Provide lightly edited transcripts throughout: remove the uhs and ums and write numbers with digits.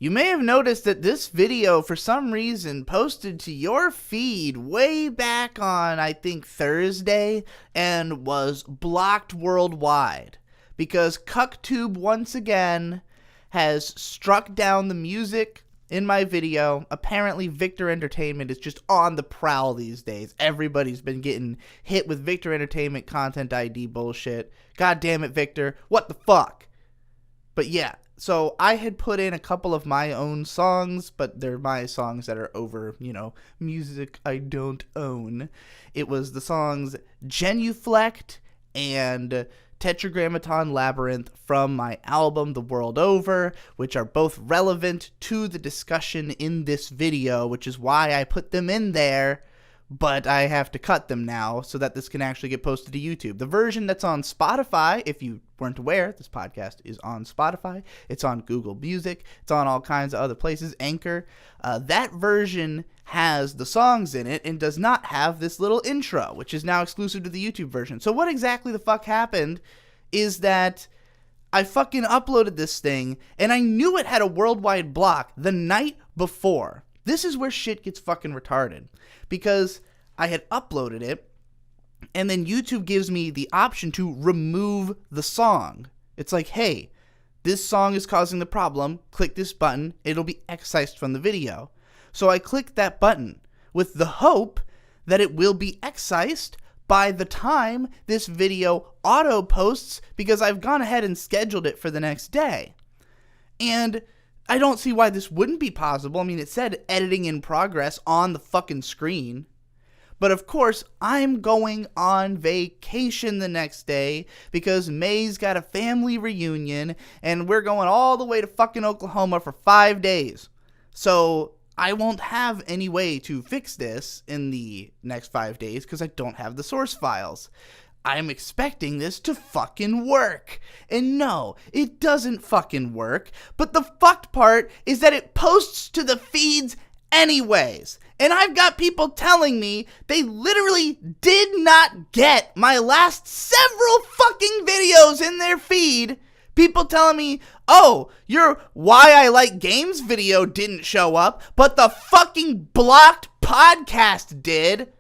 You may have noticed that this video, for some reason, posted to your feed way back on, I think, Thursday, and was blocked worldwide. Because CuckTube, once again, has struck down the music in my video. Apparently, Victor Entertainment is just on the prowl these days. Everybody's been getting hit with Victor Entertainment Content ID bullshit. God damn it, Victor. What the fuck? But yeah. So I had put in a couple of my own songs, but they're my songs that are over, music I don't own. It was the songs Genuflect and Tetragrammaton Labyrinth from my album The World Over, which are both relevant to the discussion in this video, which is why I put them in there. But I have to cut them now so that this can actually get posted to YouTube. The version that's on Spotify, if you weren't aware, this podcast is on Spotify. It's on Google Music. It's on all kinds of other places, Anchor. That version has the songs in it and does not have this little intro, which is now exclusive to the YouTube version. So what exactly the fuck happened is that I fucking uploaded this thing, and I knew it had a worldwide block the night before. This is where shit gets fucking retarded. Because I had uploaded it, and then YouTube gives me the option to remove the song. It's like, hey, this song is causing the problem. Click this button. It'll be excised from the video. So I clicked that button with the hope that it will be excised by the time this video auto posts, because I've gone ahead and scheduled it for the next day. And I don't see why this wouldn't be possible. I mean, it said editing in progress on the fucking screen. But of course, I'm going on vacation the next day because May's got a family reunion and we're going all the way to fucking Oklahoma for 5 days. So I won't have any way to fix this in the next 5 days because I don't have the source files. I'm expecting this to fucking work. And no, it doesn't fucking work. But the fucked part is that it posts to the feeds anyways. And I've got people telling me they literally did not get my last several fucking videos in their feed. People telling me, oh, your Why I Like Games video didn't show up, but the fucking blocked podcast did.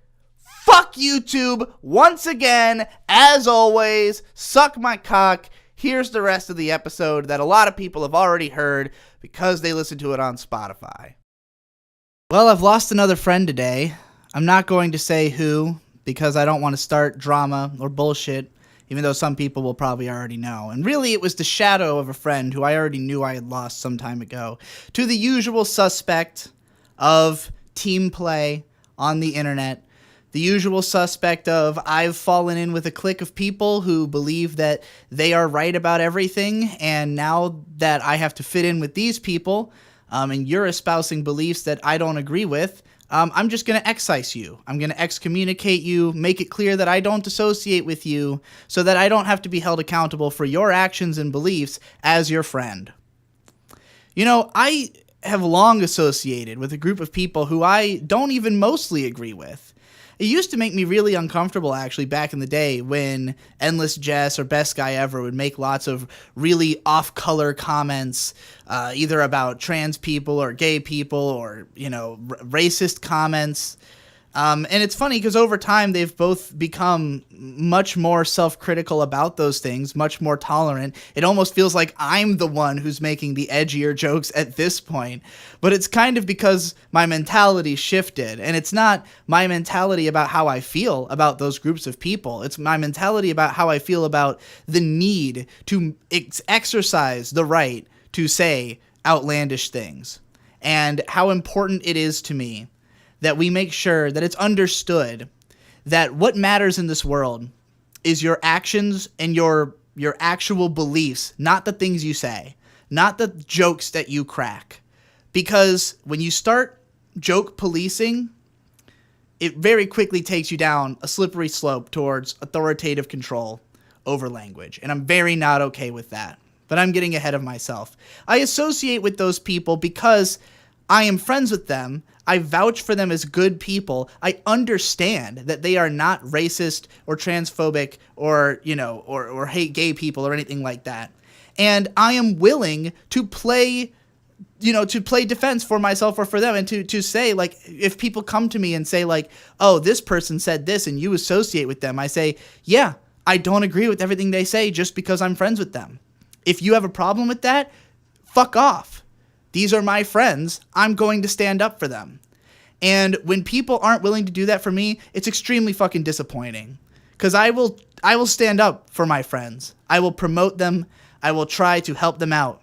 Fuck YouTube, once again, as always, suck my cock. Here's the rest of the episode that a lot of people have already heard because they listen to it on Spotify. Well, I've lost another friend today. I'm not going to say who because I don't want to start drama or bullshit, even though some people will probably already know. And really, it was the shadow of a friend who I already knew I had lost some time ago to the usual suspect of team play on the internet. The usual suspect of I've fallen in with a clique of people who believe that they are right about everything, and now that I have to fit in with these people, and you're espousing beliefs that I don't agree with, I'm just going to excise you. I'm going to excommunicate you, make it clear that I don't associate with you, so that I don't have to be held accountable for your actions and beliefs as your friend. You know, I have long associated with a group of people who I don't even mostly agree with. It used to make me really uncomfortable, actually, back in the day when Endless Jess or Best Guy Ever would make lots of really off-color comments, either about trans people or gay people or, racist comments. And it's funny because over time they've both become much more self-critical about those things, much more tolerant. It almost feels like I'm the one who's making the edgier jokes at this point. But it's kind of because my mentality shifted. And it's not my mentality about how I feel about those groups of people. It's my mentality about how I feel about the need to exercise the right to say outlandish things. And how important it is to me that we make sure that it's understood that what matters in this world is your actions and your actual beliefs, not the things you say, not the jokes that you crack. Because when you start joke policing, it very quickly takes you down a slippery slope towards authoritative control over language. And I'm very not okay with that. But I'm getting ahead of myself. I associate with those people because I am friends with them. I vouch for them as good people. I understand that they are not racist or transphobic or, or hate gay people or anything like that. And I am willing to play to play defense for myself or for them, and to say, like, if people come to me and say, like, oh, this person said this and you associate with them, I say, yeah, I don't agree with everything they say just because I'm friends with them. If you have a problem with that, fuck off. These are my friends. I'm going to stand up for them. And when people aren't willing to do that for me, it's extremely fucking disappointing. Because I will stand up for my friends. I will promote them. I will try to help them out.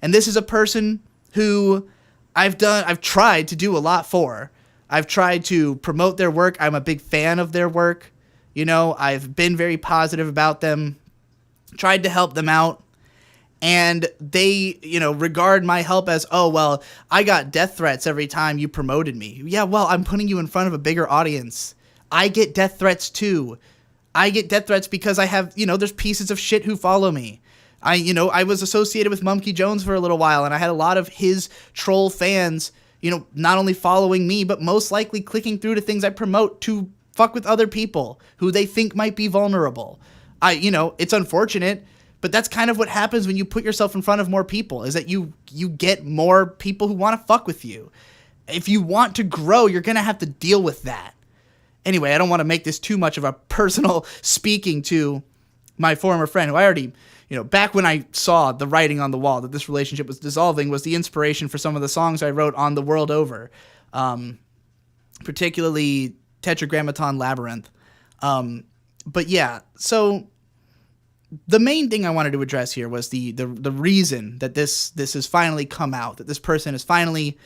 And this is a person who I've tried to do a lot for. I've tried to promote their work. I'm a big fan of their work. I've been very positive about them, tried to help them out. And they, regard my help as, oh, well, I got death threats every time you promoted me. Yeah, well, I'm putting you in front of a bigger audience. I get death threats too. I get death threats because I have, there's pieces of shit who follow me. I was associated with Mumkey Jones for a little while, and I had a lot of his troll fans, not only following me, but most likely clicking through to things I promote to fuck with other people who they think might be vulnerable. It's unfortunate, but that's kind of what happens when you put yourself in front of more people, is that you get more people who want to fuck with you. If you want to grow, you're going to have to deal with that. Anyway, I don't want to make this too much of a personal speaking to my former friend, who I already, back when I saw the writing on the wall that this relationship was dissolving, was the inspiration for some of the songs I wrote on The World Over, particularly Tetragrammaton Labyrinth. But yeah, so the main thing I wanted to address here was the reason that this has finally come out, that this person has finally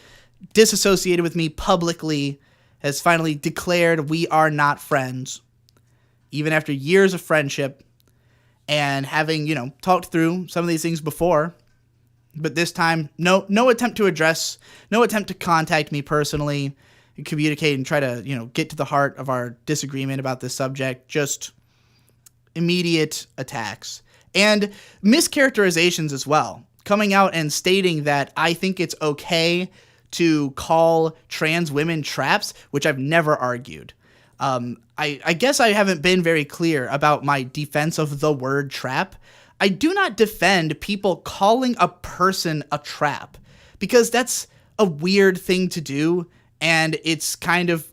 disassociated with me publicly, has finally declared we are not friends, even after years of friendship and having, talked through some of these things before. But this time, no attempt to address, no attempt to contact me personally, communicate and try to, get to the heart of our disagreement about this subject. Just immediate attacks and mischaracterizations as well, coming out and stating that I think it's okay to call trans women traps, which I've never argued. I guess I haven't been very clear about my defense of the word trap. I do not defend people calling a person a trap, because that's a weird thing to do, and it's kind of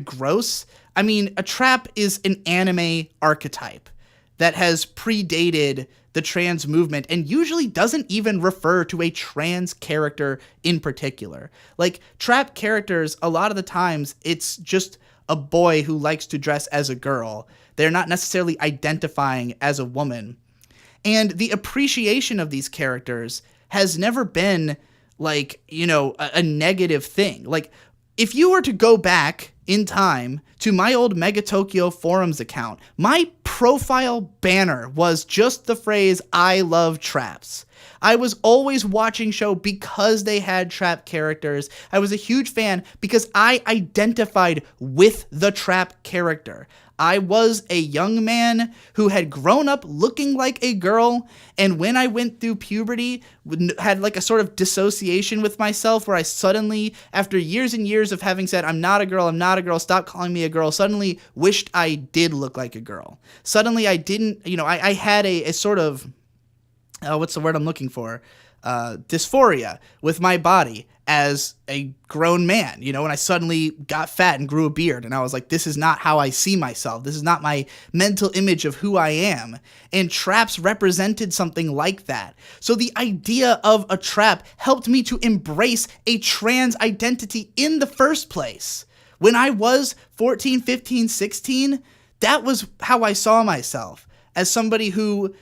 gross. I mean, a trap is an anime archetype that has predated the trans movement and usually doesn't even refer to a trans character in particular. Like, trap characters, a lot of the times, it's just a boy who likes to dress as a girl. They're not necessarily identifying as a woman. And the appreciation of these characters has never been, like, a negative thing. Like, if you were to go back in time to my old Mega Tokyo forums account, my profile banner was just the phrase, I love traps. I was always watching show because they had trap characters. I was a huge fan because I identified with the trap character. I was a young man who had grown up looking like a girl, and when I went through puberty, had like a sort of dissociation with myself where I suddenly, after years and years of having said, I'm not a girl, stop calling me a girl, suddenly wished I did look like a girl. Suddenly I didn't, I had a sort of, what's the word I'm looking for? Dysphoria with my body as a grown man, and I suddenly got fat and grew a beard, and I was like, this is not how I see myself. This is not my mental image of who I am. And traps represented something like that. So the idea of a trap helped me to embrace a trans identity in the first place. When I was 14, 15, 16, that was how I saw myself, as somebody who,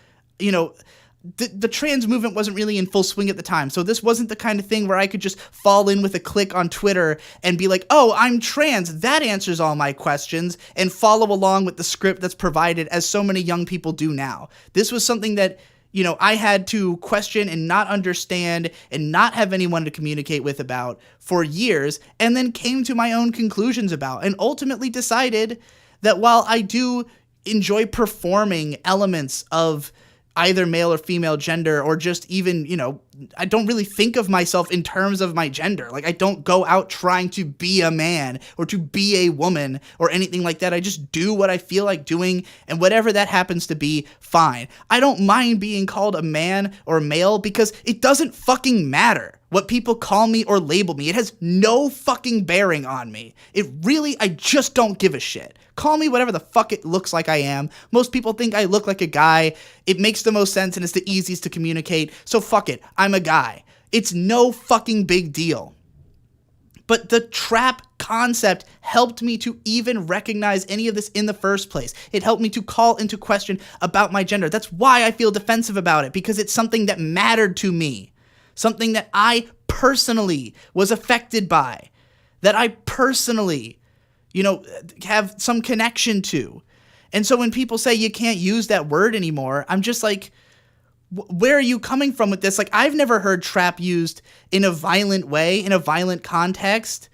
the trans movement wasn't really in full swing at the time. So this wasn't the kind of thing where I could just fall in with a click on Twitter and be like, oh, I'm trans, that answers all my questions, and follow along with the script that's provided, as so many young people do now. This was something that, I had to question and not understand and not have anyone to communicate with about for years, and then came to my own conclusions about, and ultimately decided that while I do enjoy performing elements of either male or female gender, or just even, don't really think of myself in terms of my gender. Like, I don't go out trying to be a man or to be a woman or anything like that. I just do what I feel like doing, and whatever that happens to be, fine. I don't mind being called a man or male because it doesn't fucking matter what people call me or label me. It has no fucking bearing on me. I just don't give a shit. Call me whatever the fuck it looks like I am. Most people think I look like a guy. It makes the most sense and it's the easiest to communicate. So fuck it. I'm a guy. It's no fucking big deal. But the trap concept helped me to even recognize any of this in the first place. It helped me to call into question about my gender. That's why I feel defensive about it, because it's something that mattered to me. Something that I personally was affected by. That I personally, have some connection to. And so when people say you can't use that word anymore, I'm just like, where are you coming from with this? Like, I've never heard trap used in a violent way, in a violent context.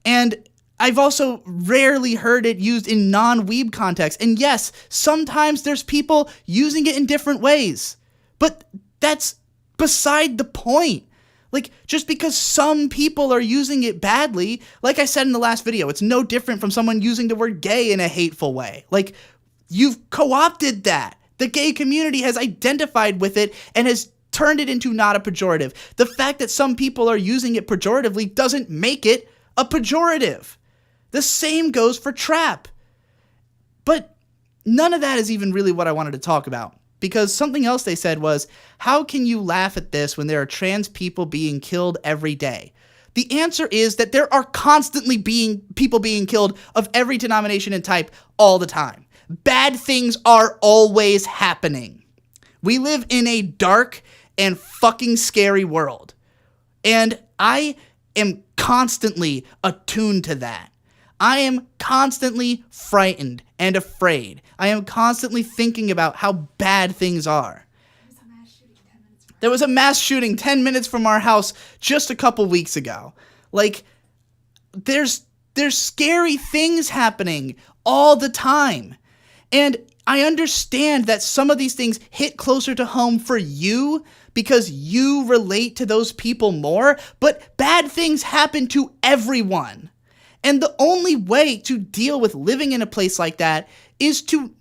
And I've also rarely heard it used in non-weeb context. And yes, sometimes there's people using it in different ways. But that's beside the point. Like, just because some people are using it badly, like I said in the last video, it's no different from someone using the word gay in a hateful way. Like, you've co-opted that. The gay community has identified with it and has turned it into not a pejorative. The fact that some people are using it pejoratively doesn't make it a pejorative. The same goes for trap. But none of that is even really what I wanted to talk about. Because something else they said was, how can you laugh at this when there are trans people being killed every day? The answer is that there are constantly people being killed of every denomination and type all the time. Bad things are always happening. We live in a dark and fucking scary world. And I am constantly attuned to that. I am constantly frightened and afraid. I am constantly thinking about how bad things are. There was a mass shooting 10 minutes from our house just a couple weeks ago. Like, there's scary things happening all the time. And I understand that some of these things hit closer to home for you because you relate to those people more, but bad things happen to everyone. And the only way to deal with living in a place like that is to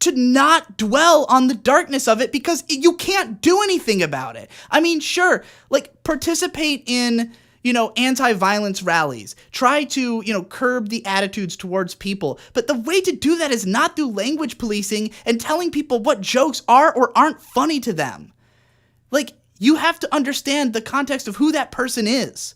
not dwell on the darkness of it, because you can't do anything about it. I mean, sure, like, participate in, anti-violence rallies. Try to, curb the attitudes towards people. But the way to do that is not through language policing and telling people what jokes are or aren't funny to them. Like, you have to understand the context of who that person is.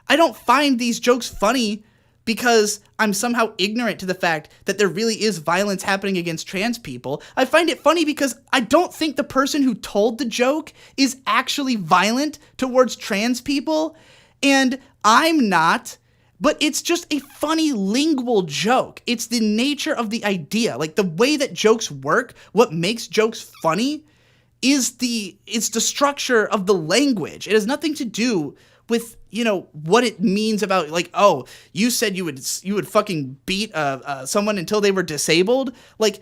I don't find these jokes funny because I'm somehow ignorant to the fact that there really is violence happening against trans people. I find it funny because I don't think the person who told the joke is actually violent towards trans people, and I'm not, but it's just a funny lingual joke. It's the nature of the idea. Like, the way that jokes work, what makes jokes funny is it's the structure of the language. It has nothing to do with, what it means about, like, oh, you said you would fucking beat someone until they were disabled. Like,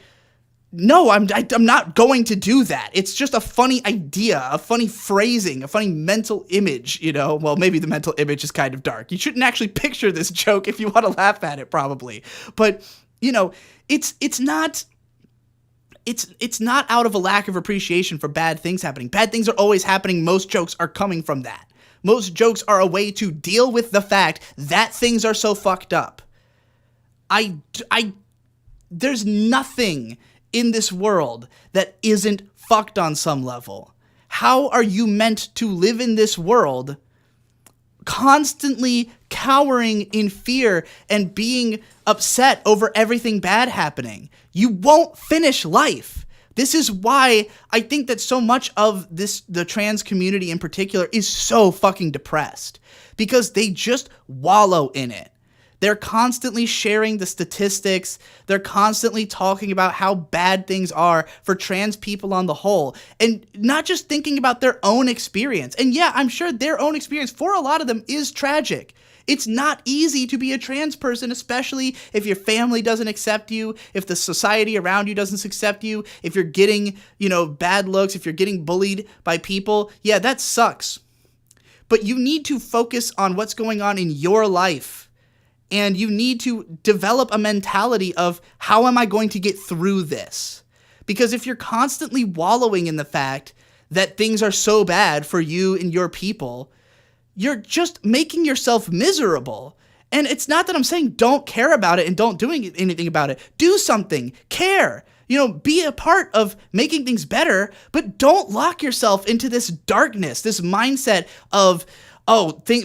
no, I'm not going to do that. It's just a funny idea, a funny phrasing, a funny mental image, Well, maybe the mental image is kind of dark. You shouldn't actually picture this joke if you want to laugh at it, probably. But, it's not out of a lack of appreciation for bad things happening. Bad things are always happening. Most jokes are coming from that. Most jokes are a way to deal with the fact that things are so fucked up. There's nothing in this world that isn't fucked on some level. How are you meant to live in this world constantly cowering in fear and being upset over everything bad happening? You won't finish life. This is why I think that so much of the trans community in particular is so fucking depressed, because they just wallow in it. They're constantly sharing the statistics. They're constantly talking about how bad things are for trans people on the whole, and not just thinking about their own experience. And yeah, I'm sure their own experience for a lot of them is tragic. It's not easy to be a trans person, especially if your family doesn't accept you, if the society around you doesn't accept you, if you're getting, bad looks, if you're getting bullied by people. Yeah, that sucks. But you need to focus on what's going on in your life. And you need to develop a mentality of, how am I going to get through this? Because if you're constantly wallowing in the fact that things are so bad for you and your people, you're just making yourself miserable. And it's not that I'm saying don't care about it and don't do anything about it. Do something. Care. Be a part of making things better, but don't lock yourself into this darkness, this mindset of,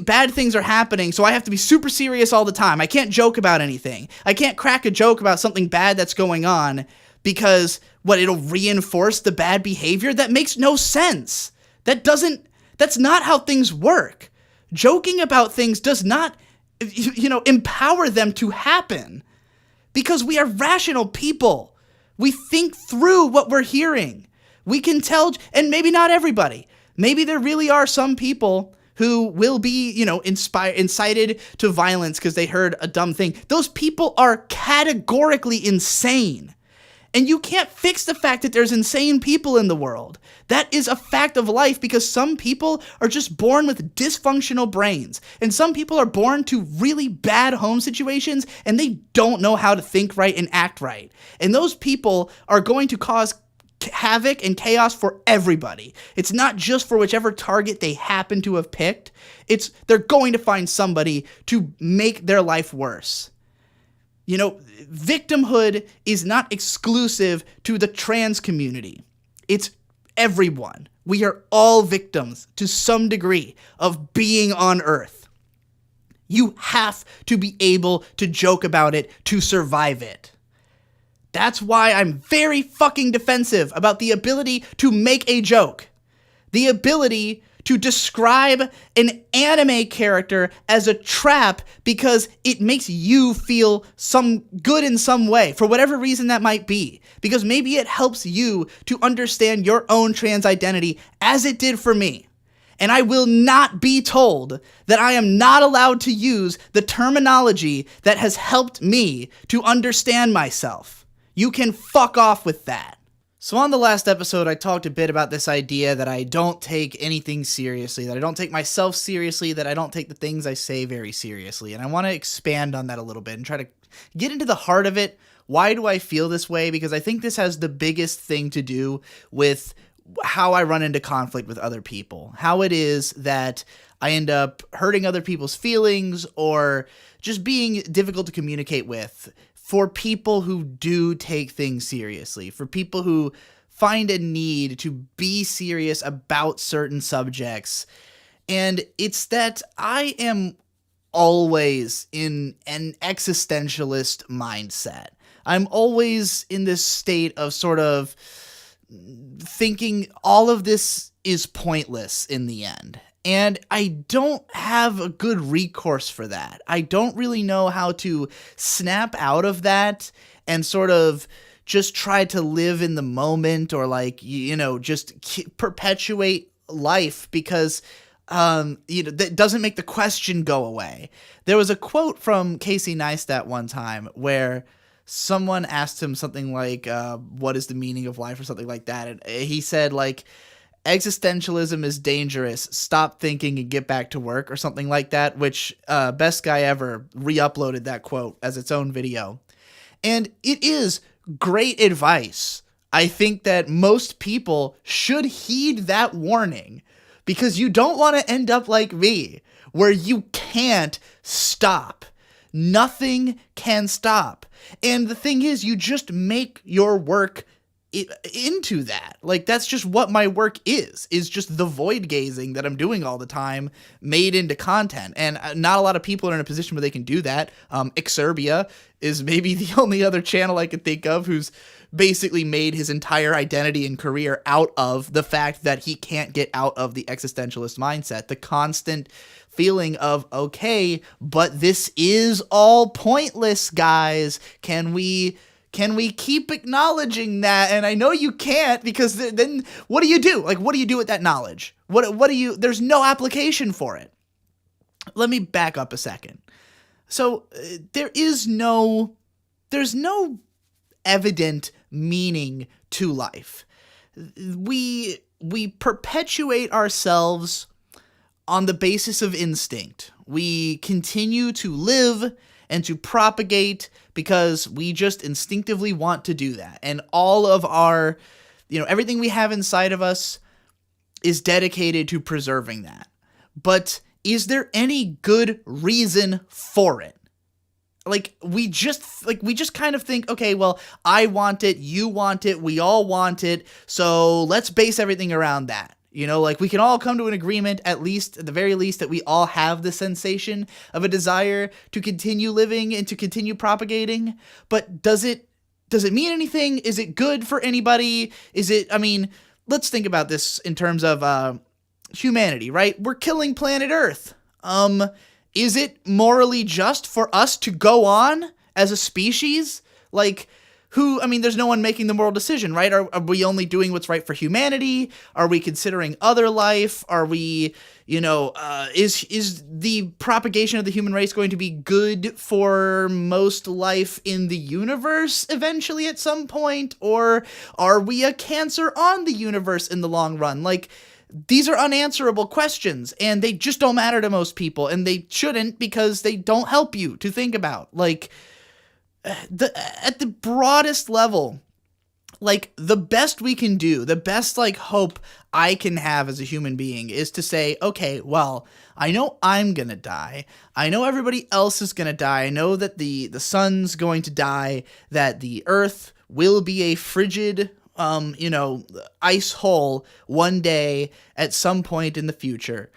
bad things are happening, so I have to be super serious all the time. I can't joke about anything. I can't crack a joke about something bad that's going on because, it'll reinforce the bad behavior? That makes no sense. That's not how things work. Joking about things does not, empower them to happen, because we are rational people. We think through what we're hearing. We can tell, and maybe not everybody. Maybe there really are some people who will be, incited to violence because they heard a dumb thing. Those people are categorically insane. And you can't fix the fact that there's insane people in the world. That is a fact of life, because some people are just born with dysfunctional brains. And some people are born to really bad home situations and they don't know how to think right and act right. And those people are going to cause havoc and chaos for everybody. It's not just for whichever target they happen to have picked. They're going to find somebody to make their life worse. Victimhood is not exclusive to the trans community. It's everyone. We are all victims to some degree of being on Earth. You have to be able to joke about it to survive it. That's why I'm very fucking defensive about the ability to make a joke. The ability to describe an anime character as a trap because it makes you feel some good in some way, for whatever reason that might be. Because maybe it helps you to understand your own trans identity as it did for me. And I will not be told that I am not allowed to use the terminology that has helped me to understand myself. You can fuck off with that. So on the last episode, I talked a bit about this idea that I don't take anything seriously, that I don't take myself seriously, that I don't take the things I say very seriously. And I want to expand on that a little bit and try to get into the heart of it. Why do I feel this way? Because I think this has the biggest thing to do with how I run into conflict with other people. How it is that I end up hurting other people's feelings or just being difficult to communicate with. For people who do take things seriously, for people who find a need to be serious about certain subjects. And it's that I am always in an existentialist mindset. I'm always in this state of sort of thinking all of this is pointless in the end. And I don't have a good recourse for that. I don't really know how to snap out of that and sort of just try to live in the moment or just perpetuate life because, that doesn't make the question go away. There was a quote from Casey Neistat one time where someone asked him something like, what is the meaning of life or something like that. And he said existentialism is dangerous. Stop thinking and get back to work or something like that, which Best Guy Ever re-uploaded that quote as its own video. And it is great advice. I think that most people should heed that warning because you don't want to end up like me where you can't stop. Nothing can stop. And the thing is, you just make your work into that. That's just what my work is just the void gazing that I'm doing all the time made into content. And not a lot of people are in a position where they can do that. Exerbia is maybe the only other channel I can think of who's basically made his entire identity and career out of the fact that he can't get out of the existentialist mindset, the constant feeling of, okay, but this is all pointless, guys. Can we keep acknowledging that? And I know you can't, because then what do you do? Like, what do you do with that knowledge? What do you, there's no application for it. Let me back up a second. So there's no evident meaning to life. We perpetuate ourselves on the basis of instinct. We continue to live and to propagate because we just instinctively want to do that. And all of our, everything we have inside of us is dedicated to preserving that. But is there any good reason for it? We just kind of think, okay, well, I want it, you want it, we all want it, so let's base everything around that. We can all come to an agreement, at the very least, that we all have the sensation of a desire to continue living and to continue propagating. But does it mean anything? Is it good for anybody? Let's think about this in terms of humanity, right? We're killing planet Earth. Is it morally just for us to go on as a species? There's no one making the moral decision, right? Are we only doing what's right for humanity? Are we considering other life? Are we, is the propagation of the human race going to be good for most life in the universe eventually at some point? Or are we a cancer on the universe in the long run? These are unanswerable questions, and they just don't matter to most people, and they shouldn't, because they don't help you to think about. At the broadest level, the best we can do, the best hope I can have as a human being is to say, okay, well, I know I'm gonna die. I know everybody else is gonna die. I know that the sun's going to die, that the earth will be a frigid ice hole one day at some point in the future.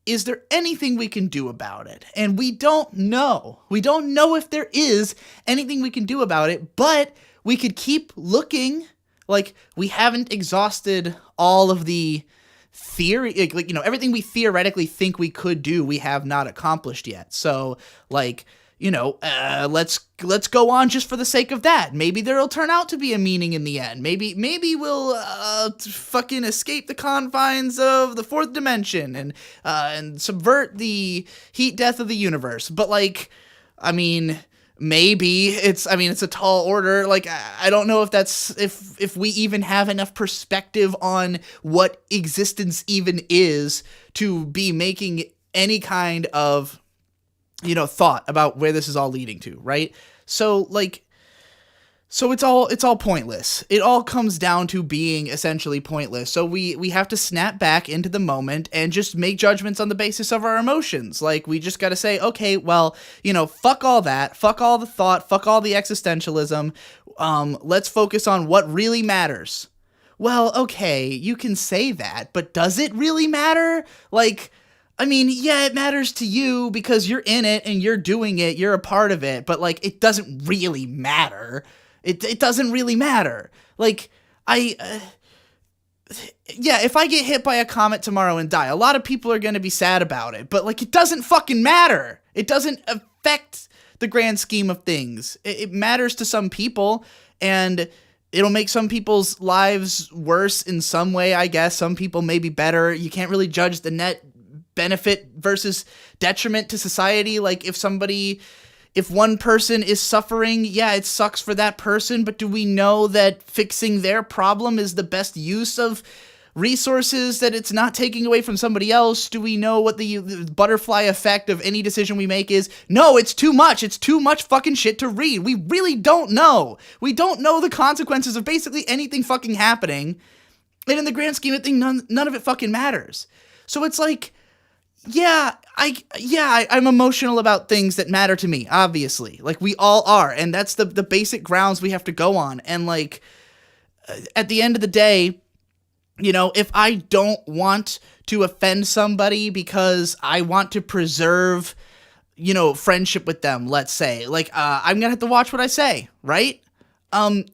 Is there anything we can do about it? And we don't know. We don't know if there is anything we can do about it, but we could keep looking. We haven't exhausted all of the theory, everything we theoretically think we could do, we have not accomplished yet. So, let's go on just for the sake of that. Maybe there'll turn out to be a meaning in the end. Maybe we'll fucking escape the confines of the fourth dimension and subvert the heat death of the universe. But maybe it's a tall order. I don't know if that's if we even have enough perspective on what existence even is to be making any kind of thought about where this is all leading to, right? So it's all pointless. It all comes down to being essentially pointless. So we have to snap back into the moment and just make judgments on the basis of our emotions. We just got to say, okay, well, fuck all that, fuck all the thought, fuck all the existentialism. Let's focus on what really matters. Well, okay, you can say that, but does it really matter? Yeah, it matters to you because you're in it and you're doing it, you're a part of it, but it doesn't really matter. It doesn't really matter. If I get hit by a comet tomorrow and die, a lot of people are going to be sad about it, but it doesn't fucking matter. It doesn't affect the grand scheme of things. It matters to some people, and it'll make some people's lives worse in some way, I guess. Some people may be better. You can't really judge the net benefit versus detriment to society. If one person is suffering, yeah, it sucks for that person, but do we know that fixing their problem is the best use of resources, that it's not taking away from somebody else? Do we know what the butterfly effect of any decision we make is? No, it's too much. It's too much fucking shit to read. We really don't know. We don't know the consequences of basically anything fucking happening. And in the grand scheme of things, none of it fucking matters. So it's I'm emotional about things that matter to me, obviously. We all are, and that's the basic grounds we have to go on. And at the end of the day, if I don't want to offend somebody because I want to preserve, friendship with them, let's say, I'm gonna have to watch what I say, right? And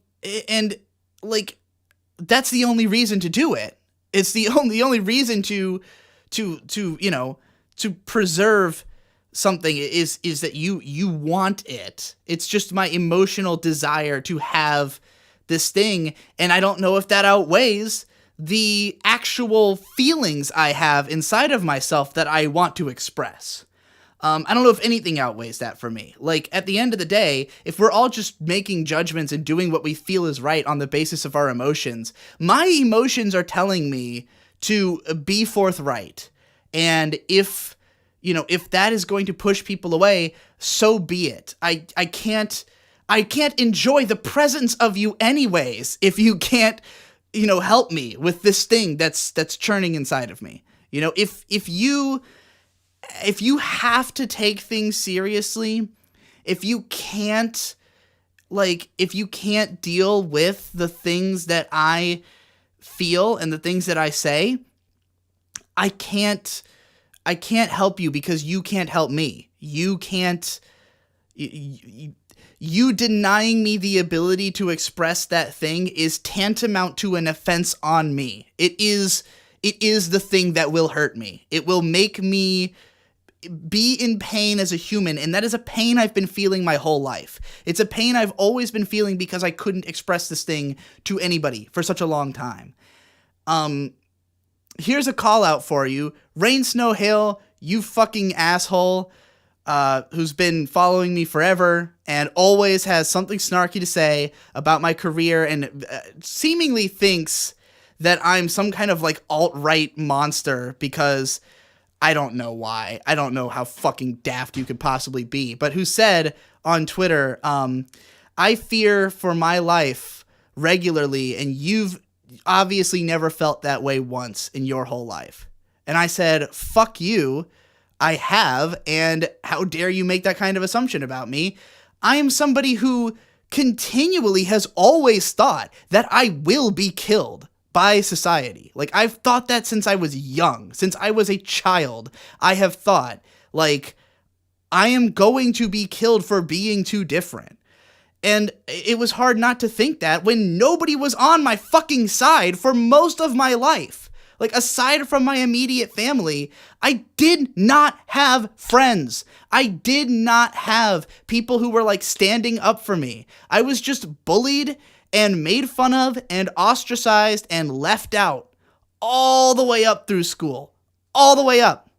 that's the only reason to do it. It's the only reason to to preserve something is that you want it. It's just my emotional desire to have this thing, and I don't know if that outweighs the actual feelings I have inside of myself that I want to express. I don't know if anything outweighs that for me. Like, at the end of the day, if we're all just making judgments and doing what we feel is right on the basis of our emotions, my emotions are telling me to be forthright. And if that is going to push people away, so be it. I can't enjoy the presence of you anyways if you can't, help me with this thing that's churning inside of me. If you have to take things seriously, if you can't deal with the things that I feel and the things that I say, I can't help you because you can't help me. You denying me the ability to express that thing is tantamount to an offense on me. It is the thing that will hurt me. It will make me be in pain as a human, and that is a pain I've been feeling my whole life. It's a pain I've always been feeling because I couldn't express this thing to anybody for such a long time. Here's a call out for you. Rain, Snow, Hail, you fucking asshole, who's been following me forever and always has something snarky to say about my career and seemingly thinks that I'm some kind of like alt-right monster because I don't know why. I don't know how fucking daft you could possibly be, but who said on Twitter, I fear for my life regularly, and you've obviously never felt that way once in your whole life. And I said, fuck you, I have, and how dare you make that kind of assumption about me? I am somebody who continually has always thought that I will be killed by society. Like, I've thought that since I was young. Since I was a child, I have thought, like, I am going to be killed for being too different. And it was hard not to think that when nobody was on my fucking side for most of my life. Like, aside from my immediate family, I did not have friends. I did not have people who were, like, standing up for me. I was just bullied and made fun of and ostracized and left out all the way up through school. All the way up.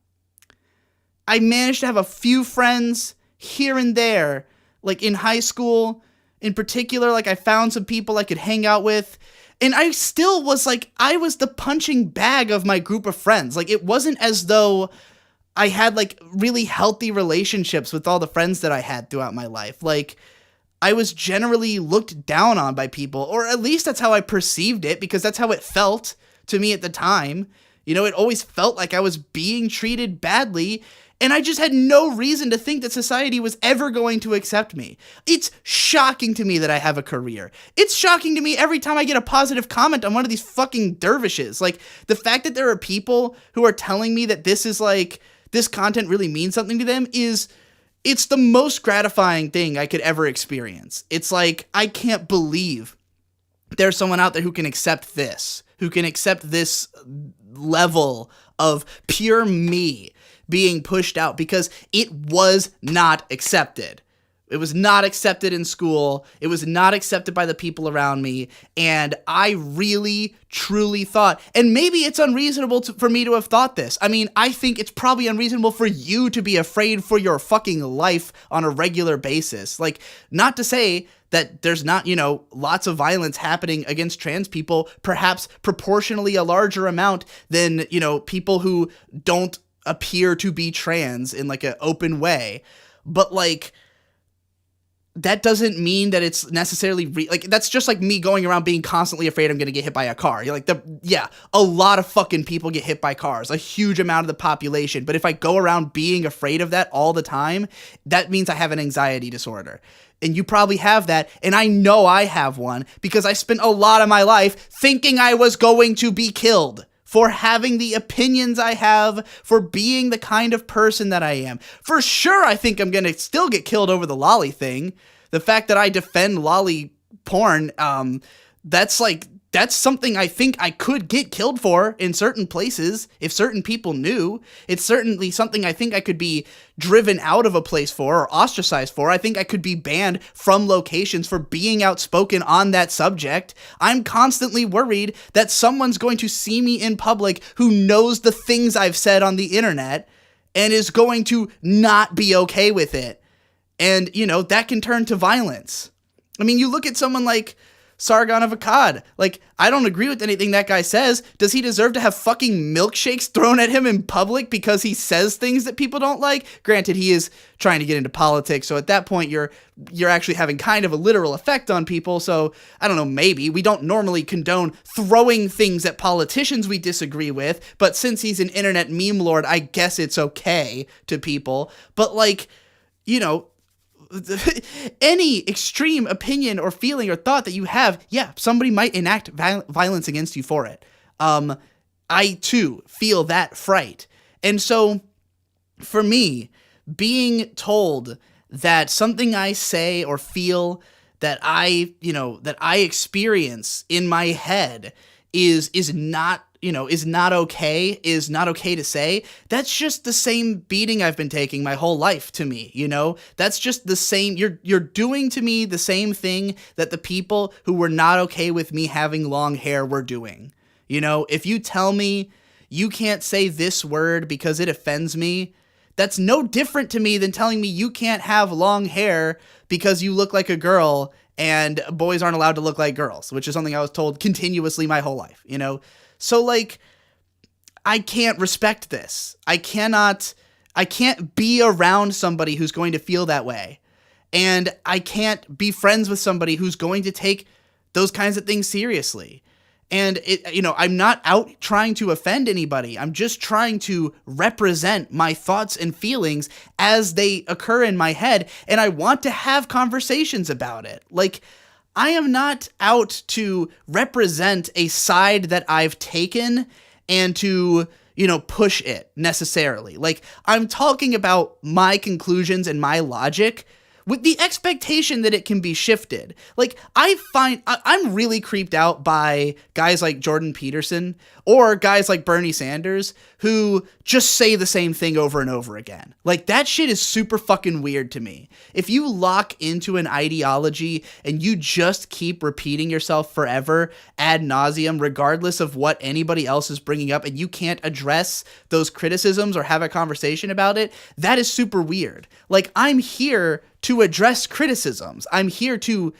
I managed to have a few friends here and there, like in high school in particular. Like, I found some people I could hang out with, and I still was like, I was the punching bag of my group of friends. Like, it wasn't as though I had like really healthy relationships with all the friends that I had throughout my life. Like, I was generally looked down on by people, or at least that's how I perceived it, because that's how it felt to me at the time. It always felt like I was being treated badly, and I just had no reason to think that society was ever going to accept me. It's shocking to me that I have a career. It's shocking to me every time I get a positive comment on one of these fucking dervishes. Like, the fact that there are people who are telling me that this is like, this content really means something to them it's the most gratifying thing I could ever experience. It's like, I can't believe there's someone out there who can accept this level of pure me being pushed out, because it was not accepted. It was not accepted in school. It was not accepted by the people around me. And I really, truly thought, and maybe it's unreasonable for me to have thought this. I mean, I think it's probably unreasonable for you to be afraid for your fucking life on a regular basis. Like, not to say that there's not, lots of violence happening against trans people, perhaps proportionally a larger amount than, people who don't appear to be trans in like an open way. But like, that doesn't mean that it's necessarily that's just like me going around being constantly afraid I'm going to get hit by a car. You're like, a lot of fucking people get hit by cars, a huge amount of the population. But if I go around being afraid of that all the time, that means I have an anxiety disorder. And you probably have that, and I know I have one because I spent a lot of my life thinking I was going to be killed for having the opinions I have, for being the kind of person that I am. For sure, I think I'm going to still get killed over the lolly thing. The fact that I defend lolly porn, that's that's something I think I could get killed for in certain places if certain people knew. It's certainly something I think I could be driven out of a place for or ostracized for. I think I could be banned from locations for being outspoken on that subject. I'm constantly worried that someone's going to see me in public who knows the things I've said on the internet and is going to not be okay with it. And, you know, that can turn to violence. I mean, you look at someone like Sargon of Akkad. Like, I don't agree with anything that guy says. Does he deserve to have fucking milkshakes thrown at him in public because he says things that people don't like? Granted, he is trying to get into politics, so at that point, you're actually having kind of a literal effect on people, so, I don't know, maybe. We don't normally condone throwing things at politicians we disagree with, but since he's an internet meme lord, I guess it's okay to people. But, like, you know, any extreme opinion or feeling or thought that you have, yeah, somebody might enact violence against you for it. I too feel that fright. And so for me, being told that something I say or feel that I experience in my head is not okay to say, that's just the same beating I've been taking my whole life to me, you know? That's just the same, you're doing to me the same thing that the people who were not okay with me having long hair were doing. You know, if you tell me you can't say this word because it offends me, that's no different to me than telling me you can't have long hair because you look like a girl and boys aren't allowed to look like girls, which is something I was told continuously my whole life, you know? So, like, I can't respect this. I can't be around somebody who's going to feel that way. And I can't be friends with somebody who's going to take those kinds of things seriously. And, I'm not out trying to offend anybody. I'm just trying to represent my thoughts and feelings as they occur in my head. And I want to have conversations about it. Like, I am not out to represent a side that I've taken and to, push it necessarily. Like, I'm talking about my conclusions and my logic with the expectation that it can be shifted. Like, I'm really creeped out by guys like Jordan Peterson or guys like Bernie Sanders who just say the same thing over and over again. Like, that shit is super fucking weird to me. If you lock into an ideology and you just keep repeating yourself forever ad nauseum, regardless of what anybody else is bringing up, and you can't address those criticisms or have a conversation about it, that is super weird. Like, I'm here to address criticisms. I'm here to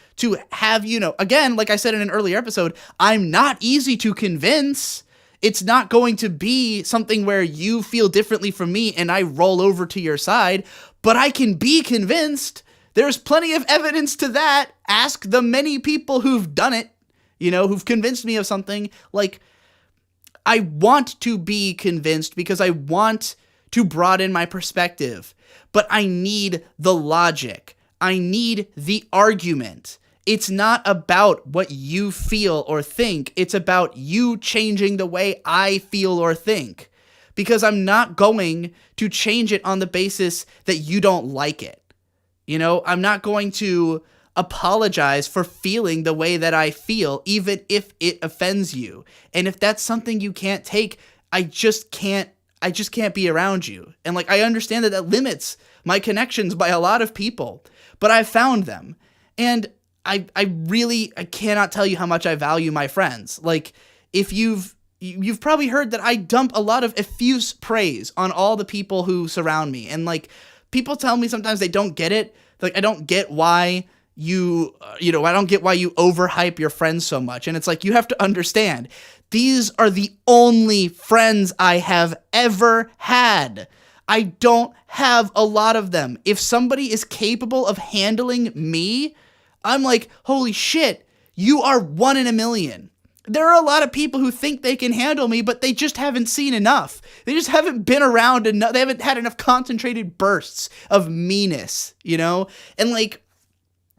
have, again, like I said in an earlier episode, I'm not easy to convince. It's not going to be something where you feel differently from me and I roll over to your side, but I can be convinced. There's plenty of evidence to that. Ask the many people who've done it, who've convinced me of something. Like, I want to be convinced because I want to broaden my perspective, but I need the logic. I need the argument. It's not about what you feel or think. It's about you changing the way I feel or think. Because I'm not going to change it on the basis that you don't like it. I'm not going to apologize for feeling the way that I feel, even if it offends you. And if that's something you can't take, I just can't be around you. And I understand that limits my connections by a lot of people, but I've found them. And I cannot tell you how much I value my friends. Like, if you've probably heard that I dump a lot of effuse praise on all the people who surround me. And people tell me sometimes they don't get it. Like, I don't get why I don't get why you overhype your friends so much. And it's like, you have to understand, these are the only friends I have ever had. I don't have a lot of them. If somebody is capable of handling me, I'm like, holy shit, you are one in a million. There are a lot of people who think they can handle me, but they just haven't seen enough. They just haven't been around enough. They haven't had enough concentrated bursts of meanness, And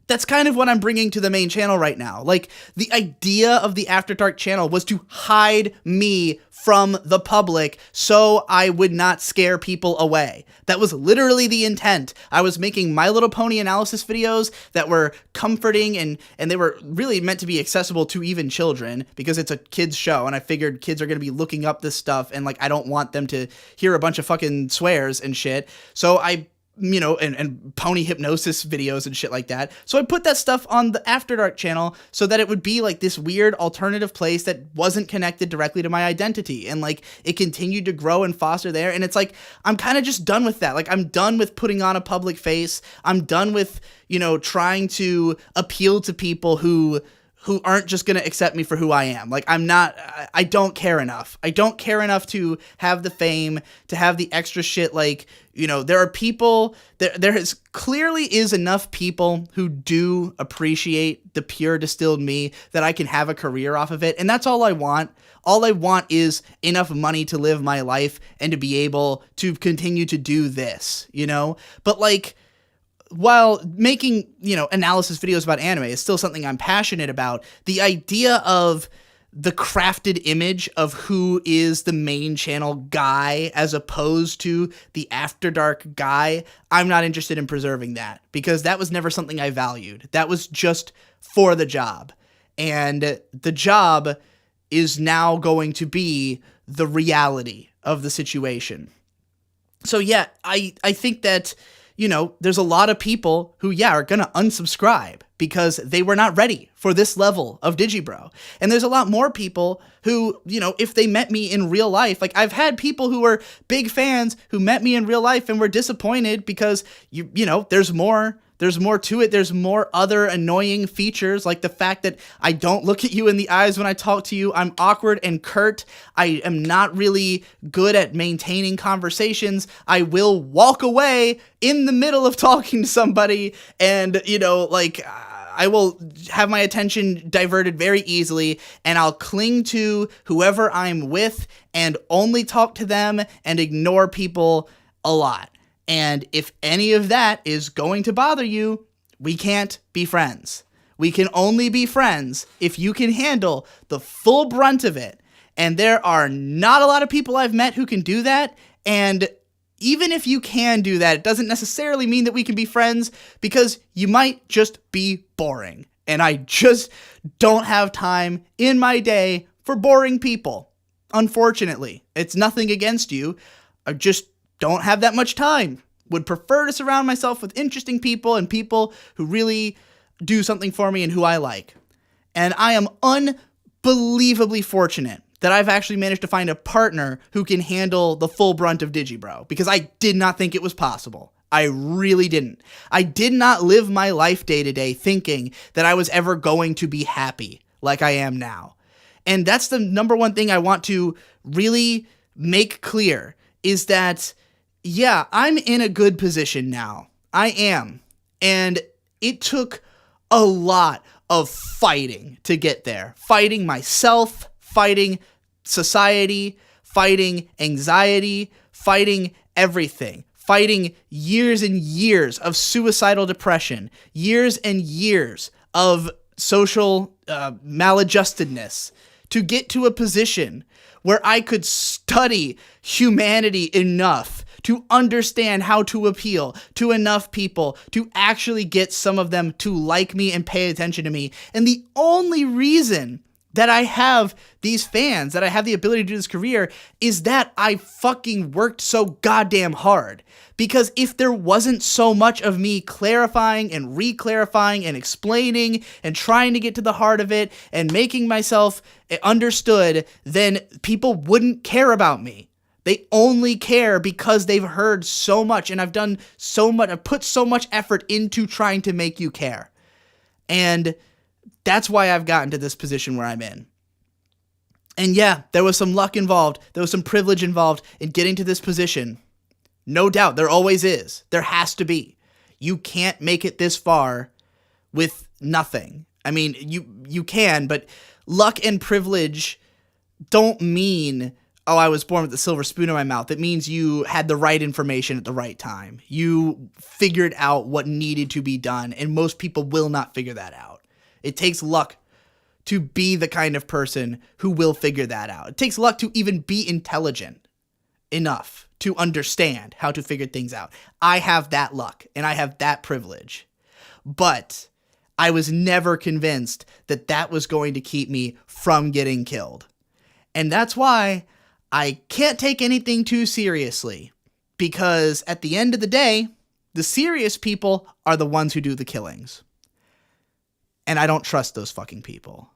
that's kind of what I'm bringing to the main channel right now. Like, the idea of the After Dark channel was to hide me from the public so I would not scare people away. That was literally the intent. I was making My Little Pony analysis videos that were comforting, and they were really meant to be accessible to even children because it's a kids show, and I figured kids are going to be looking up this stuff, and like, I don't want them to hear a bunch of fucking swears and shit. So I and pony hypnosis videos and shit like that. So I put that stuff on the After Dark channel so that it would be like this weird alternative place that wasn't connected directly to my identity. And like, it continued to grow and foster there. And it's like, I'm kind of just done with that. Like, I'm done with putting on a public face. I'm done with, trying to appeal to people who aren't just going to accept me for who I am. Like, I don't care enough. I don't care enough to have the fame, to have the extra shit. Like, there are people, there clearly is enough people who do appreciate the pure distilled me that I can have a career off of it. And that's all I want. All I want is enough money to live my life and to be able to continue to do this, But like, while making, analysis videos about anime is still something I'm passionate about, the idea of the crafted image of who is the main channel guy as opposed to the After Dark guy, I'm not interested in preserving that because that was never something I valued. That was just for the job. And the job is now going to be the reality of the situation. So yeah, I think that there's a lot of people who, are going to unsubscribe because they were not ready for this level of Digibro. And there's a lot more people who, if they met me in real life, like I've had people who were big fans who met me in real life and were disappointed because, there's more to it. There's more other annoying features, like the fact that I don't look at you in the eyes when I talk to you. I'm awkward and curt. I am not really good at maintaining conversations. I will walk away in the middle of talking to somebody and, I will have my attention diverted very easily, and I'll cling to whoever I'm with and only talk to them and ignore people a lot. And if any of that is going to bother you, we can't be friends. We can only be friends if you can handle the full brunt of it. And there are not a lot of people I've met who can do that. And even if you can do that, it doesn't necessarily mean that we can be friends because you might just be boring. And I just don't have time in my day for boring people. Unfortunately, it's nothing against you. I just don't have that much time. Would prefer to surround myself with interesting people and people who really do something for me and who I like. And I am unbelievably fortunate that I've actually managed to find a partner who can handle the full brunt of Digibro, because I did not think it was possible. I really didn't. I did not live my life day to day thinking that I was ever going to be happy like I am now. And that's the number one thing I want to really make clear is that, yeah, I'm in a good position now. I am. And it took a lot of fighting to get there. Fighting myself, fighting society, fighting anxiety, fighting everything. Fighting years and years of suicidal depression, years and years of social maladjustedness to get to a position where I could study humanity enough to understand how to appeal to enough people to actually get some of them to like me and pay attention to me. And the only reason that I have these fans, that I have the ability to do this career, is that I fucking worked so goddamn hard. Because if there wasn't so much of me clarifying and re-clarifying and explaining and trying to get to the heart of it and making myself understood, then people wouldn't care about me. They only care because they've heard so much, and I've done so much, I've put so much effort into trying to make you care. And that's why I've gotten to this position where I'm in. And yeah, there was some luck involved. There was some privilege involved in getting to this position. No doubt, there always is. There has to be. You can't make it this far with nothing. I mean, you can, but luck and privilege don't mean oh, I was born with a silver spoon in my mouth. It means you had the right information at the right time. You figured out what needed to be done, and most people will not figure that out. It takes luck to be the kind of person who will figure that out. It takes luck to even be intelligent enough to understand how to figure things out. I have that luck, and I have that privilege. But I was never convinced that that was going to keep me from getting killed. And that's why I can't take anything too seriously, because at the end of the day, the serious people are the ones who do the killings. And I don't trust those fucking people.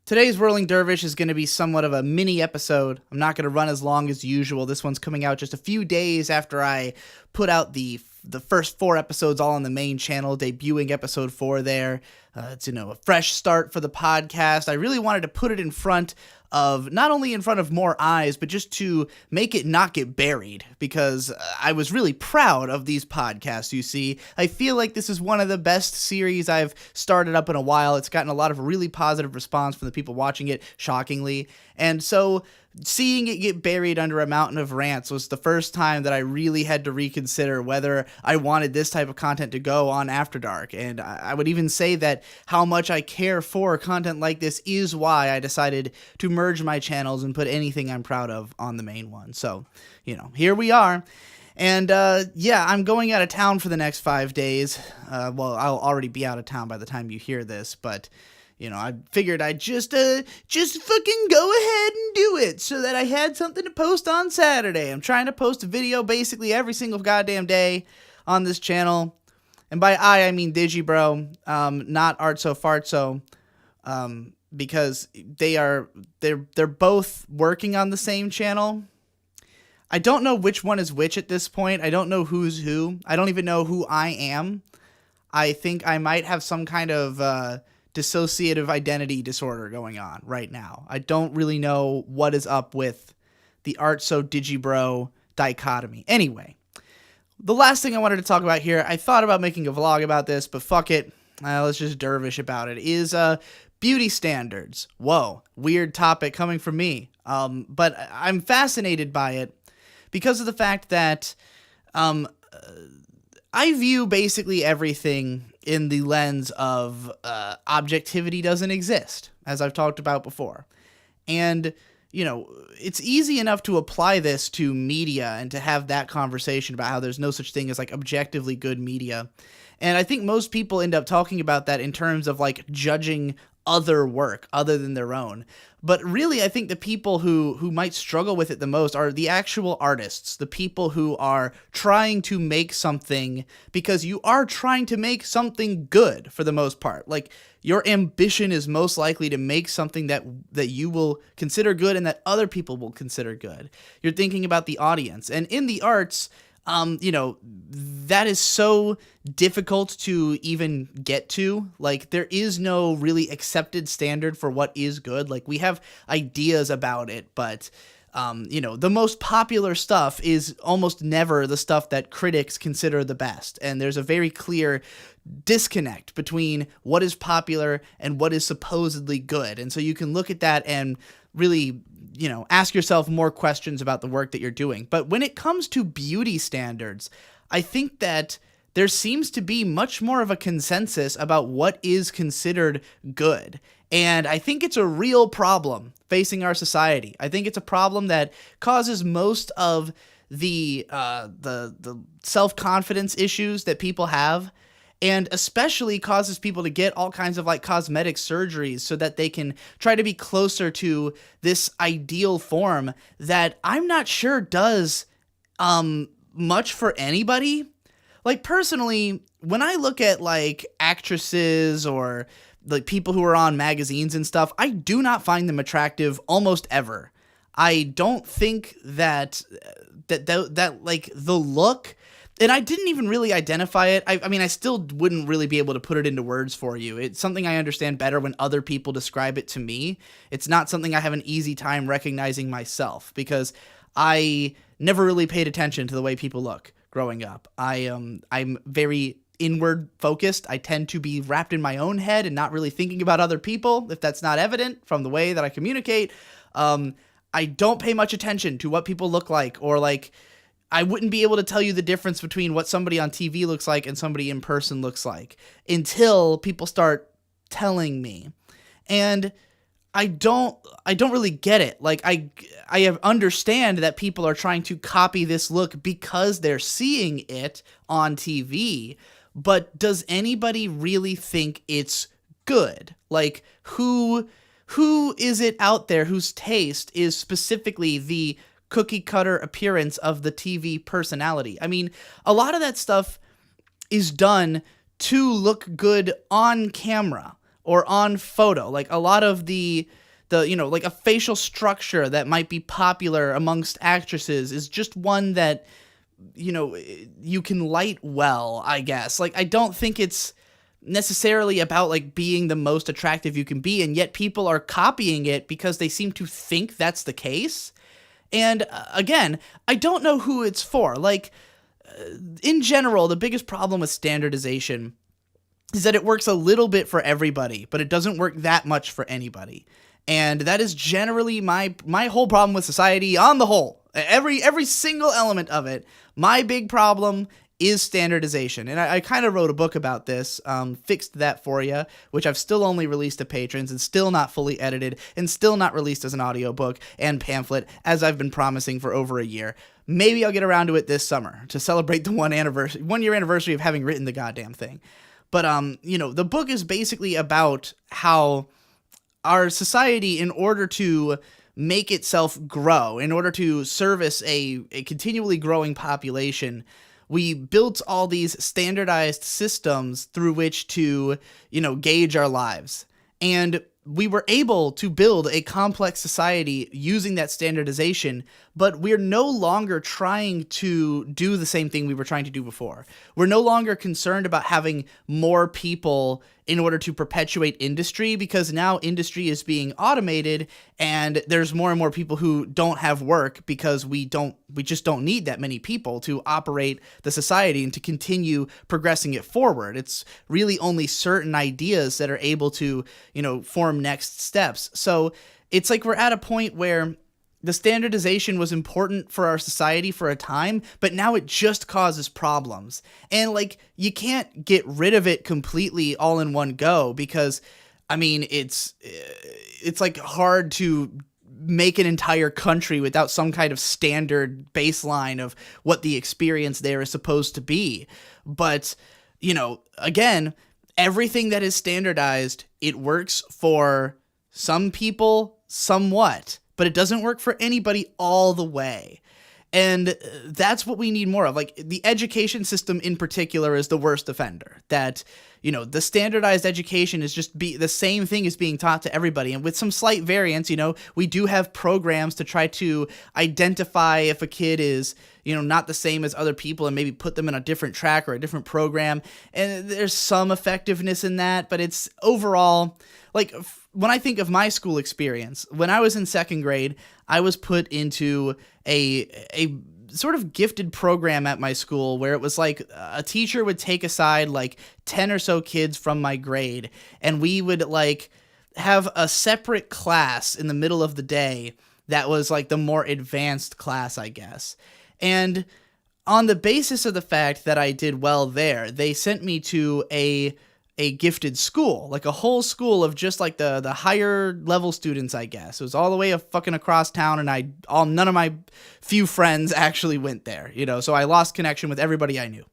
Today's Whirling Dervish is going to be somewhat of a mini episode. I'm not going to run as long as usual. This one's coming out just a few days after I put out the first 4 episodes all on the main channel, debuting episode 4 there. It's, a fresh start for the podcast. I really wanted to put it in front of, not only in front of more eyes, but just to make it not get buried, because I was really proud of these podcasts, you see. I feel like this is one of the best series I've started up in a while. It's gotten a lot of really positive response from the people watching it, shockingly. And so seeing it get buried under a mountain of rants was the first time that I really had to reconsider whether I wanted this type of content to go on After Dark. And I would even say that how much I care for content like this is why I decided to merge my channels and put anything I'm proud of on the main one. So, here we are. And, I'm going out of town for the next 5 days. Well, I'll already be out of town by the time you hear this, but I figured I'd just fucking go ahead and do it so that I had something to post on Saturday. I'm trying to post a video basically every single goddamn day on this channel. And by I mean Digibro, not Artso Fartso, because they're both working on the same channel. I don't know which one is which at this point. I don't know who's who. I don't even know who I am. I think I might have some kind of dissociative identity disorder going on right now. I don't really know what is up with the Artso Digibro dichotomy. Anyway, the last thing I wanted to talk about here, I thought about making a vlog about this, but fuck it. Let's just dervish about it, is beauty standards. Whoa, weird topic coming from me. But I'm fascinated by it because of the fact that I view basically everything in the lens of objectivity doesn't exist, as I've talked about before. And, it's easy enough to apply this to media and to have that conversation about how there's no such thing as, objectively good media. And I think most people end up talking about that in terms of, judging other work other than their own. But really, I think the people who might struggle with it the most are the actual artists, the people who are trying to make something, because you are trying to make something good for the most part. Your ambition is most likely to make something that you will consider good and that other people will consider good. You're thinking about the audience. And in the arts, that is so difficult to even get to. There is no really accepted standard for what is good. We have ideas about it, but, the most popular stuff is almost never the stuff that critics consider the best. And there's a very clear disconnect between what is popular and what is supposedly good. And so you can look at that and really ask yourself more questions about the work that you're doing. But when it comes to beauty standards, I think that there seems to be much more of a consensus about what is considered good. And I think it's a real problem facing our society. I think it's a problem that causes most of the self-confidence issues that people have, and especially causes people to get all kinds of cosmetic surgeries so that they can try to be closer to this ideal form that I'm not sure does much for anybody. Personally, when I look at actresses or people who are on magazines and stuff, I do not find them attractive almost ever. I don't think that the look. And I didn't even really identify it. I mean, I still wouldn't really be able to put it into words for you. It's something I understand better when other people describe it to me. It's not something I have an easy time recognizing myself, because I never really paid attention to the way people look growing up. I'm very inward focused. I tend to be wrapped in my own head and not really thinking about other people, if that's not evident from the way that I communicate. I don't pay much attention to what people look like, or like I wouldn't be able to tell you the difference between what somebody on TV looks like and somebody in person looks like until people start telling me. And I don't really get it. Like I have understand that people are trying to copy this look because they're seeing it on TV, but does anybody really think it's good? Like who is it out there whose taste is specifically the cookie cutter appearance of the TV personality? I mean, a lot of that stuff is done to look good on camera or on photo. Like a lot of the like a facial structure that might be popular amongst actresses is just one that, you can light well, I guess. Like, I don't think it's necessarily about like being the most attractive you can be, and yet people are copying it because they seem to think that's the case. And again, I don't know who it's for. Like, in general, the biggest problem with standardization is that it works a little bit for everybody, but it doesn't work that much for anybody. And that is generally my whole problem with society on the whole. Every single element of it. My big problem is standardization. And I kind of wrote a book about this, Fixed That For You, which I've still only released to patrons and still not fully edited and still not released as an audiobook and pamphlet, as I've been promising for over a year. Maybe I'll get around to it this summer to celebrate the 1 year anniversary of having written the goddamn thing. But, the book is basically about how our society, in order to make itself grow, in order to service a continually growing population, we built all these standardized systems through which to, gauge our lives. And we were able to build a complex society using that standardization, but we're no longer trying to do the same thing we were trying to do before. We're no longer concerned about having more people in order to perpetuate industry, because now industry is being automated and there's more and more people who don't have work because we just don't need that many people to operate the society and to continue progressing it forward. It's really only certain ideas that are able to, form next steps. So it's like we're at a point where the standardization was important for our society for a time, but now it just causes problems. And like, you can't get rid of it completely all in one go, because I mean, it's like hard to make an entire country without some kind of standard baseline of what the experience there is supposed to be. But, again, everything that is standardized, it works for some people somewhat, but it doesn't work for anybody all the way. And that's what we need more of. Like, the education system in particular is the worst offender. That, the standardized education is just the same thing as being taught to everybody. And with some slight variance, we do have programs to try to identify if a kid is, not the same as other people and maybe put them in a different track or a different program. And there's some effectiveness in that, but it's overall, like, when I think of my school experience, when I was in second grade, I was put into a sort of gifted program at my school where it was like a teacher would take aside like 10 or so kids from my grade, and we would like have a separate class in the middle of the day that was like the more advanced class, I guess. And on the basis of the fact that I did well there, they sent me to a gifted school, like a whole school of just like the higher level students, I guess. It was all the way fucking across town, and none of my few friends actually went there, so I lost connection with everybody I knew.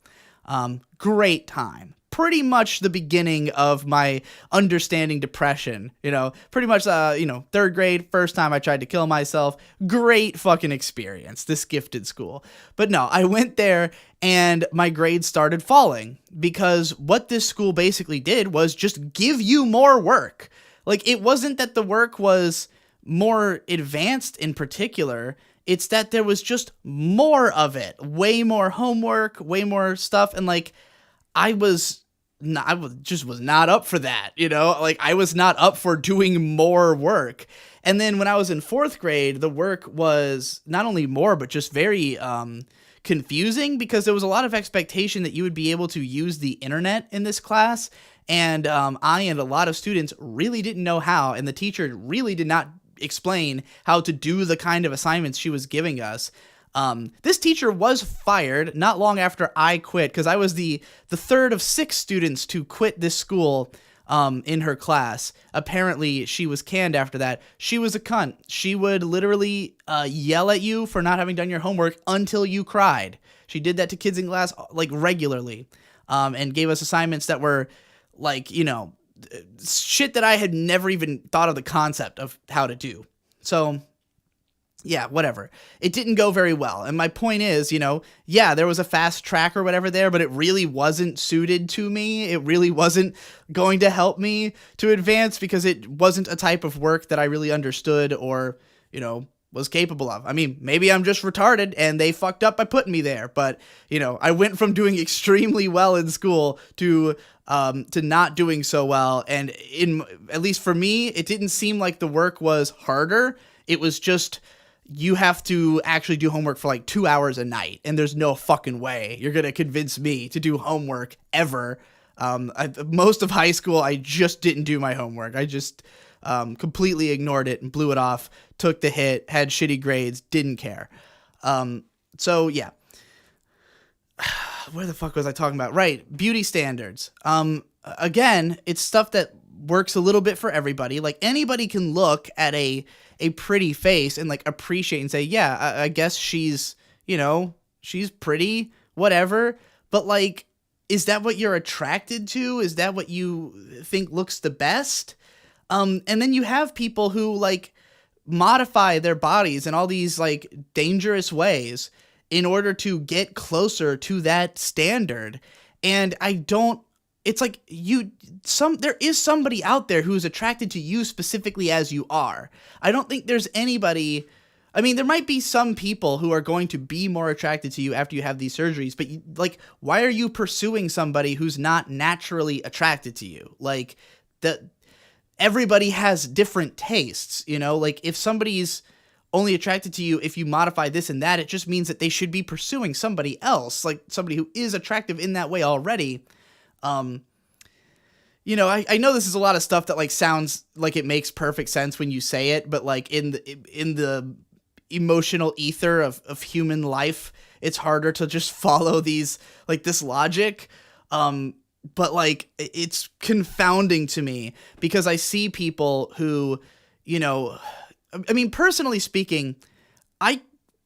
Great time. Pretty much the beginning of my understanding depression, pretty much, third grade, first time I tried to kill myself. Great fucking experience, this gifted school. But no, I went there and my grades started falling because what this school basically did was just give you more work. Like, it wasn't that the work was more advanced in particular. It's that there was just more of it, way more homework, way more stuff. And like, I was not up for that, like I was not up for doing more work. And then when I was in fourth grade, the work was not only more, but just very confusing, because there was a lot of expectation that you would be able to use the internet in this class. And I and a lot of students really didn't know how, and the teacher really did not explain how to do the kind of assignments she was giving us. This teacher was fired not long after I quit, because I was the third of 6 students to quit this school in her class. Apparently, she was canned after that. She was a cunt. She would literally yell at you for not having done your homework until you cried. She did that to kids in class like regularly, and gave us assignments that were like, you know, shit that I had never even thought of the concept of how to do. So yeah, whatever. It didn't go very well. And my point is, you know, yeah, there was a fast track or whatever there, but it really wasn't suited to me. It really wasn't going to help me to advance, because it wasn't a type of work that I really understood or, you know, was capable of. I mean, maybe I'm just retarded and they fucked up by putting me there, but, you know, I went from doing extremely well in school to not doing so well. And at least for me, it didn't seem like the work was harder. It was just, you have to actually do homework for like 2 hours a night, and there's no fucking way you're going to convince me to do homework ever. Most of high school, I just didn't do my homework. I just completely ignored it and blew it off, took the hit, had shitty grades, didn't care. So yeah. Where the fuck was I talking about? Right. Beauty standards. Again, it's stuff that works a little bit for everybody. Like, anybody can look at a pretty face and like appreciate and say, yeah, I guess she's, you know, she's pretty, whatever. But like, is that what you're attracted to? Is that what you think looks the best? And then you have people who like modify their bodies in all these like dangerous ways in order to get closer to that standard. And it's like there is somebody out there who's attracted to you specifically as you are. I don't think there's anybody. I mean, there might be some people who are going to be more attracted to you after you have these surgeries, but like, why are you pursuing somebody who's not naturally attracted to you? Like, everybody has different tastes, you know? Like, if somebody's only attracted to you if you modify this and that, it just means that they should be pursuing somebody else, like somebody who is attractive in that way already. You know, I know this is a lot of stuff that like sounds like it makes perfect sense when you say it, but like in the emotional ether of human life, it's harder to just follow this logic. But like, it's confounding to me because I see people who, you know, I mean, personally speaking, I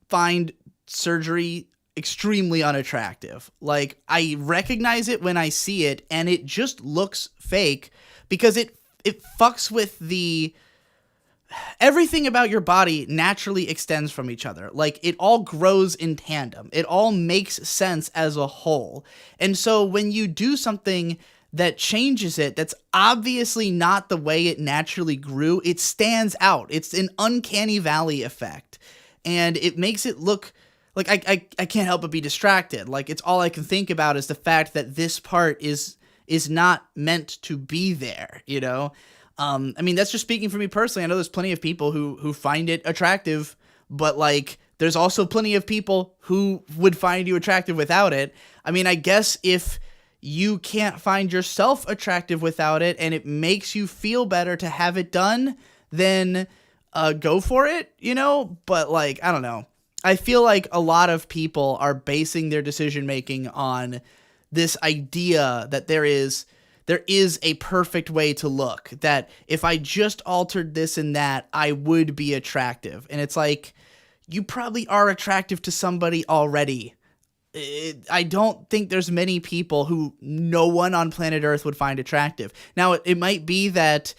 find surgery extremely unattractive. Like, I recognize it when I see it, and it just looks fake because it fucks with everything about your body naturally extends from each other. Like, it all grows in tandem. It all makes sense as a whole. And so when you do something that changes it, that's obviously not the way it naturally grew, it stands out. It's an uncanny valley effect. And it makes it look like I can't help but be distracted. Like, it's all I can think about is the fact that this part is not meant to be there, you know? I mean, that's just speaking for me personally. I know there's plenty of people who find it attractive, but like, there's also plenty of people who would find you attractive without it. I mean, I guess if you can't find yourself attractive without it and it makes you feel better to have it done, then go for it, you know? But like, I don't know. I feel like a lot of people are basing their decision making on this idea that there is a perfect way to look, that if I just altered this and that, I would be attractive. And it's like, you probably are attractive to somebody already. I don't think there's many people who no one on planet Earth would find attractive. Now, it might be that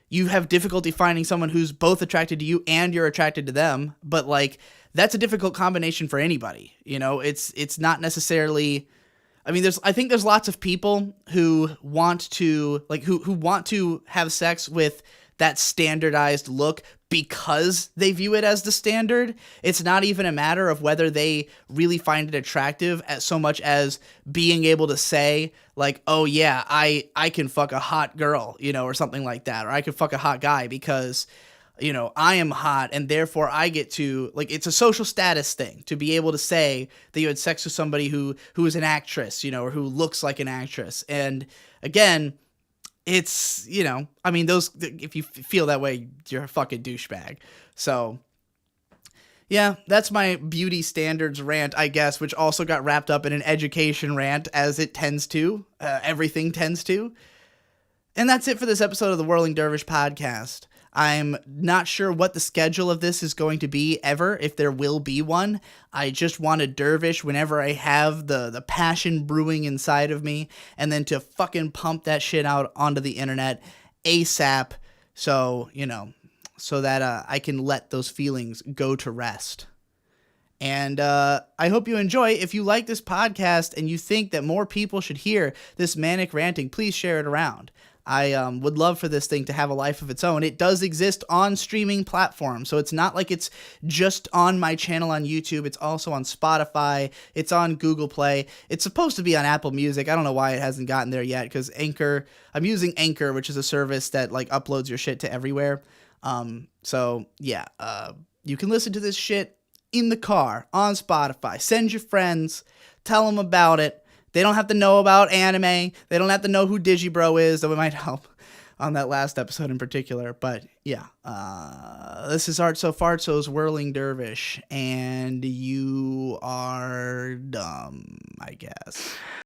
you have difficulty finding someone who's both attracted to you and you're attracted to them, but like, that's a difficult combination for anybody. You know, it's not necessarily, I mean, I think there's lots of people who want to who want to have sex with that standardized look because they view it as the standard. It's not even a matter of whether they really find it attractive as so much as being able to say like, oh yeah, I can fuck a hot girl, you know, or something like that, or I can fuck a hot guy because, you know, I am hot and therefore I get to, like, it's a social status thing to be able to say that you had sex with somebody who is an actress, you know, or who looks like an actress. And again, it's, you know, I mean, those, if you feel that way, you're a fucking douchebag. So yeah, that's my beauty standards rant, I guess, which also got wrapped up in an education rant, as it tends to. Everything tends to. And that's it for this episode of the Whirling Dervish podcast. I'm not sure what the schedule of this is going to be ever, if there will be one. I just want to dervish whenever I have the passion brewing inside of me, and then to fucking pump that shit out onto the internet ASAP, so, you know, so that I can let those feelings go to rest. And I hope you enjoy. If you like this podcast and you think that more people should hear this manic ranting, please share it around. I would love for this thing to have a life of its own. It does exist on streaming platforms, so it's not like it's just on my channel on YouTube. It's also on Spotify. It's on Google Play. It's supposed to be on Apple Music. I don't know why it hasn't gotten there yet, because Anchor, I'm using Anchor, which is a service that like uploads your shit to everywhere. So yeah, you can listen to this shit in the car, on Spotify. Send your friends, tell them about it. They don't have to know about anime. They don't have to know who Digibro is, though it might help on that last episode in particular. But yeah, this is Artso Fartso's Whirling Dervish, and you are dumb, I guess.